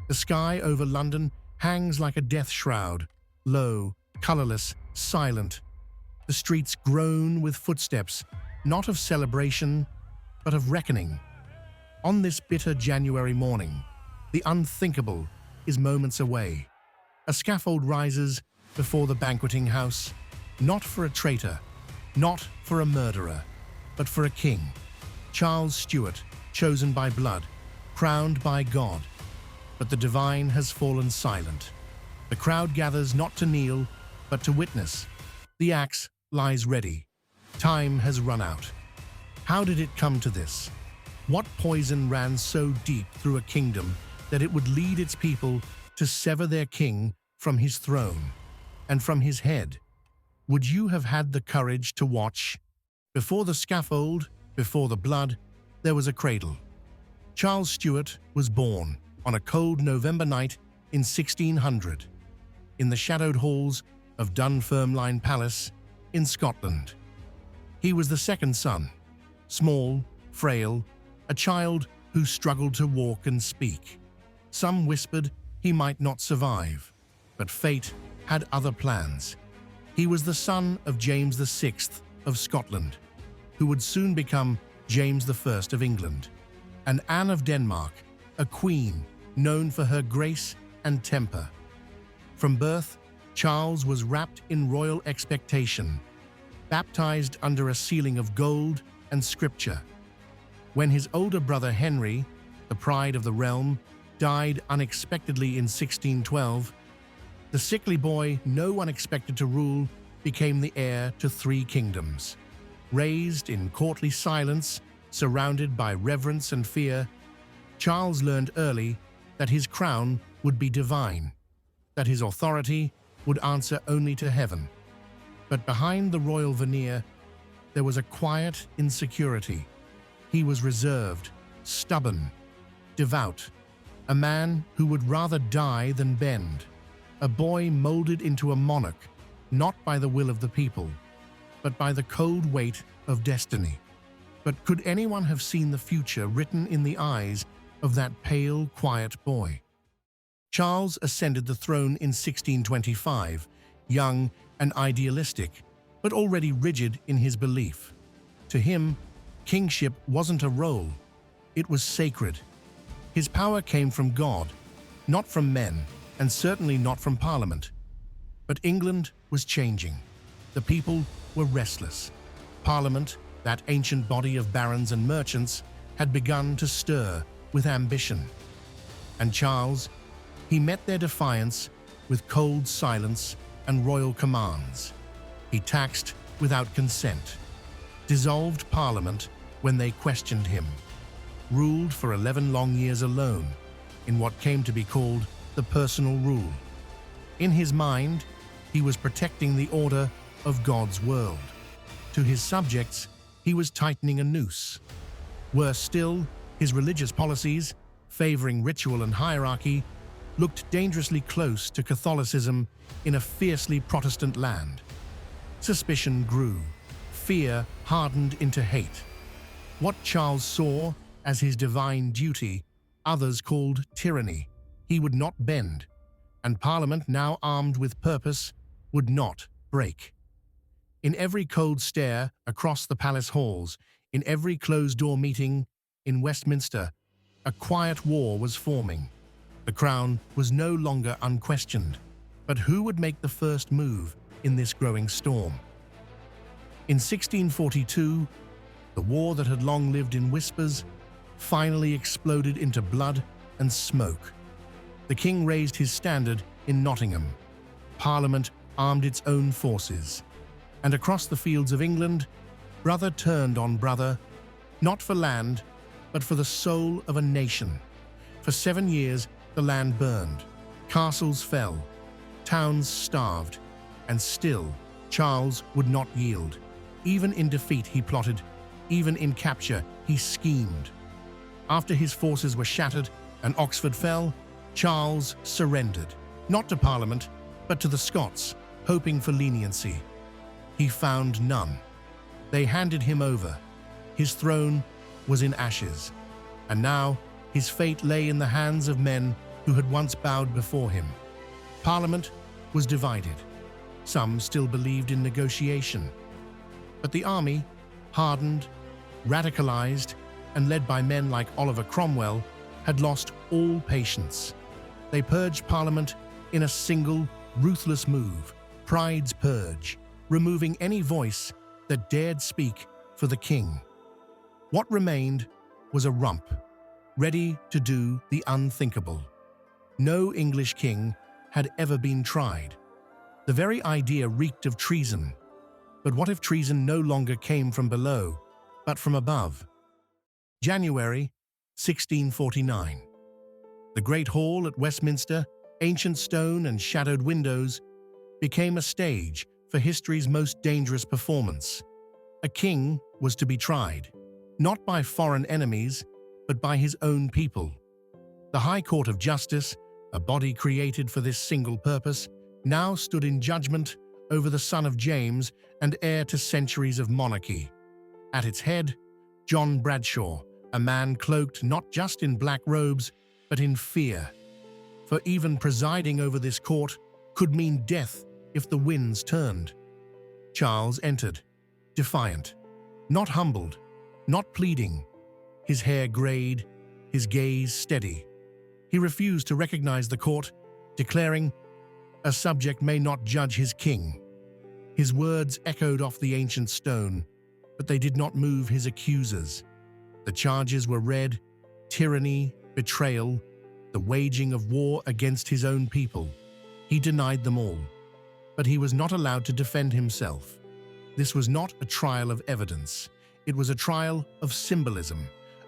The sky over London hangs like a death shroud, low, colourless, silent. The streets groan with footsteps, not of celebration, but of reckoning. On this bitter January morning, the unthinkable is moments away. A scaffold rises before the banqueting house, not for a traitor, not for a murderer, but for a king. Charles Stuart, chosen by blood, crowned by God. But the divine has fallen silent. The crowd gathers not to kneel, but to witness. The axe lies ready. Time has run out. How did it come to this? What poison ran so deep through a kingdom that it would lead its people to sever their king from his throne and from his head? Would you have had the courage to watch? Before the scaffold, before the blood, there was a cradle. Charles Stuart was born on a cold November night in 1600, in the shadowed halls of Dunfermline Palace in Scotland. He was the second son, small, frail, a child who struggled to walk and speak. Some whispered he might not survive, but fate had other plans. He was the son of James VI of Scotland, who would soon become James I of England, and Anne of Denmark, a queen known for her grace and temper. From birth, Charles was wrapped in royal expectation, baptized under a ceiling of gold and scripture. When his older brother Henry, the pride of the realm, died unexpectedly in 1612, the sickly boy no one expected to rule became the heir to 3 kingdoms. Raised in courtly silence, surrounded by reverence and fear, Charles learned early that his crown would be divine, that his authority would answer only to heaven. But behind the royal veneer, there was a quiet insecurity. He was reserved, stubborn, devout, a man who would rather die than bend, a boy molded into a monarch, not by the will of the people, but by the cold weight of destiny. But could anyone have seen the future written in the eyes of that pale, quiet boy? Charles ascended the throne in 1625, young and idealistic, but already rigid in his belief. To him, kingship wasn't a role, it was sacred. His power came from God, not from men, and certainly not from Parliament. But England was changing. The people were restless. Parliament, that ancient body of barons and merchants, had begun to stir with ambition. And Charles, he met their defiance with cold silence and royal commands. He taxed without consent, dissolved Parliament when they questioned him, ruled for 11 long years alone in what came to be called the personal rule. In his mind, he was protecting the order of God's world. To his subjects, he was tightening a noose. Worse still, his religious policies, favoring ritual and hierarchy, looked dangerously close to Catholicism in a fiercely Protestant land. Suspicion grew. Fear hardened into hate. What Charles saw as his divine duty, others called tyranny. He would not bend, and Parliament, now armed with purpose, would not break. In every cold stare across the palace halls, in every closed-door meeting in Westminster, a quiet war was forming. The crown was no longer unquestioned, but who would make the first move in this growing storm? In 1642, the war that had long lived in whispers finally exploded into blood and smoke. The king raised his standard in Nottingham. Parliament armed its own forces. And across the fields of England, brother turned on brother, not for land, but for the soul of a nation. For 7 years, the land burned, castles fell, towns starved, and still Charles would not yield. Even in defeat he plotted, even in capture he schemed. After his forces were shattered and Oxford fell, Charles surrendered, not to Parliament, but to the Scots, hoping for leniency. He found none. They handed him over. His throne was in ashes, and now his fate lay in the hands of men who had once bowed before him. Parliament was divided. Some still believed in negotiation. But the army, hardened, radicalized, and led by men like Oliver Cromwell, had lost all patience. They purged Parliament in a single, ruthless move, Pride's Purge, removing any voice that dared speak for the king. What remained was a rump, ready to do the unthinkable. No English king had ever been tried. The very idea reeked of treason. But what if treason no longer came from below, but from above? January 1649. The Great Hall at Westminster, ancient stone and shadowed windows, became a stage for history's most dangerous performance. A king was to be tried, not by foreign enemies, but by his own people. The High Court of Justice, a body created for this single purpose, now stood in judgment over the son of James and heir to centuries of monarchy. At its head, John Bradshaw, a man cloaked not just in black robes, but in fear. For even presiding over this court could mean death if the winds turned. Charles entered, defiant, not humbled, not pleading, his hair grayed, his gaze steady. He refused to recognize the court, declaring, "A subject may not judge his king." His words echoed off the ancient stone, but they did not move his accusers. The charges were read: tyranny, betrayal, the waging of war against his own people. He denied them all, but he was not allowed to defend himself. This was not a trial of evidence. It was a trial of symbolism,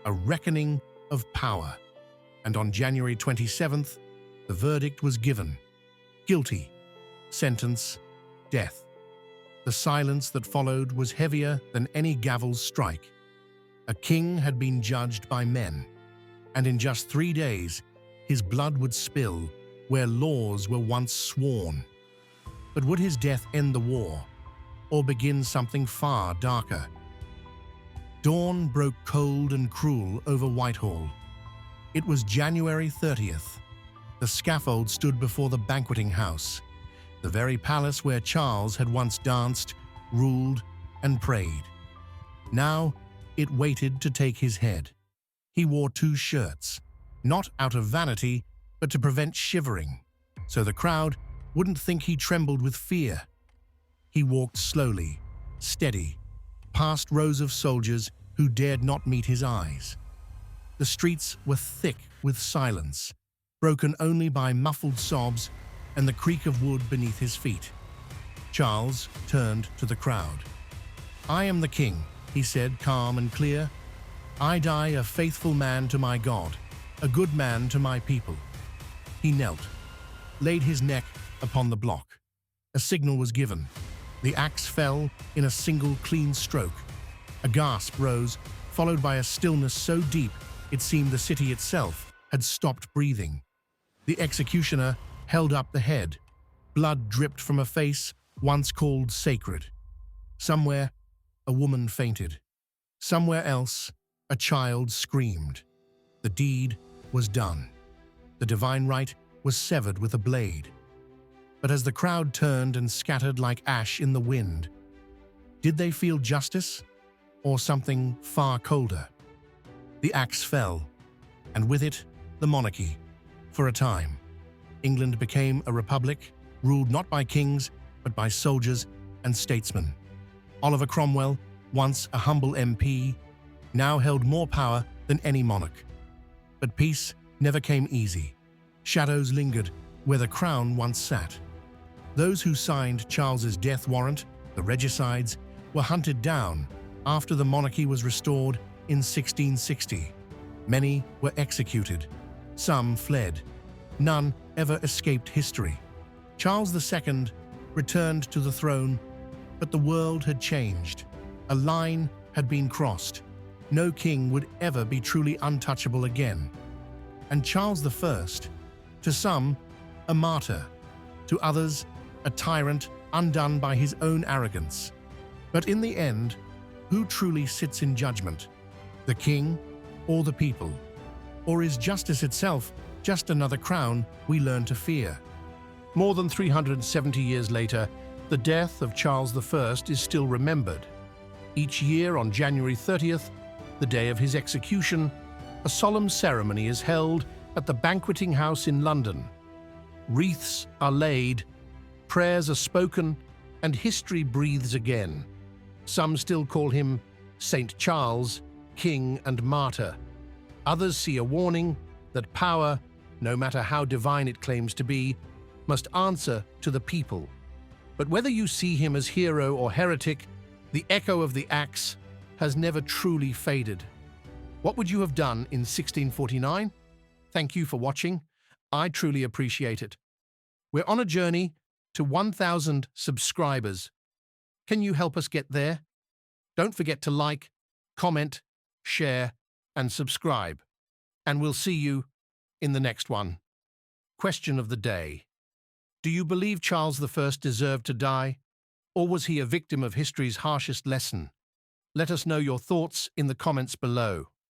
a reckoning of power. And on January 27th, the verdict was given. Guilty. Sentence: death. The silence that followed was heavier than any gavel's strike. A king had been judged by men, and in just 3 days, his blood would spill where laws were once sworn. But would his death end the war, or begin something far darker? Dawn broke cold and cruel over Whitehall. It was January 30th. The scaffold stood before the banqueting house, the very palace where Charles had once danced, ruled, and prayed. Now it waited to take his head. He wore 2 shirts, not out of vanity, but to prevent shivering, so the crowd wouldn't think he trembled with fear. He walked slowly, steady, past rows of soldiers who dared not meet his eyes. The streets were thick with silence, broken only by muffled sobs and the creak of wood beneath his feet. Charles turned to the crowd. "I am the king," he said, calm and clear. "I die a faithful man to my God, a good man to my people." He knelt, laid his neck upon the block. A signal was given. The axe fell in a single clean stroke. A gasp rose, followed by a stillness so deep it seemed the city itself had stopped breathing. The executioner held up the head. Blood dripped from a face once called sacred. Somewhere, a woman fainted. Somewhere else, a child screamed. The deed was done. The divine right was severed with a blade. But as the crowd turned and scattered like ash in the wind, did they feel justice or something far colder? The axe fell, and with it, the monarchy. For a time, England became a republic ruled not by kings, but by soldiers and statesmen. Oliver Cromwell, once a humble MP, now held more power than any monarch. But peace never came easy. Shadows lingered where the crown once sat. Those who signed Charles's death warrant, the regicides, were hunted down after the monarchy was restored in 1660. Many were executed. Some fled. None ever escaped history. Charles II returned to the throne, but the world had changed. A line had been crossed. No king would ever be truly untouchable again. And Charles I, to some, a martyr, to others, a tyrant undone by his own arrogance. But in the end, who truly sits in judgment? The king or the people? Or is justice itself Just another crown we learn to fear. More than 370 years later, the death of Charles I is still remembered. Each year on January 30th, the day of his execution, a solemn ceremony is held at the banqueting house in London. Wreaths are laid, prayers are spoken, and history breathes again. Some still call him Saint Charles, King and Martyr. Others see a warning that power, no matter how divine it claims to be, must answer to the people. But whether you see him as hero or heretic, the echo of the axe has never truly faded. What would you have done in 1649? Thank you for watching. I truly appreciate it. We're on a journey to 1,000 subscribers. Can you help us get there? Don't forget to like, comment, share, and subscribe. And we'll see you in the next one. Question of the day. Do you believe Charles I deserved to die, or was he a victim of history's harshest lesson? Let us know your thoughts in the comments below.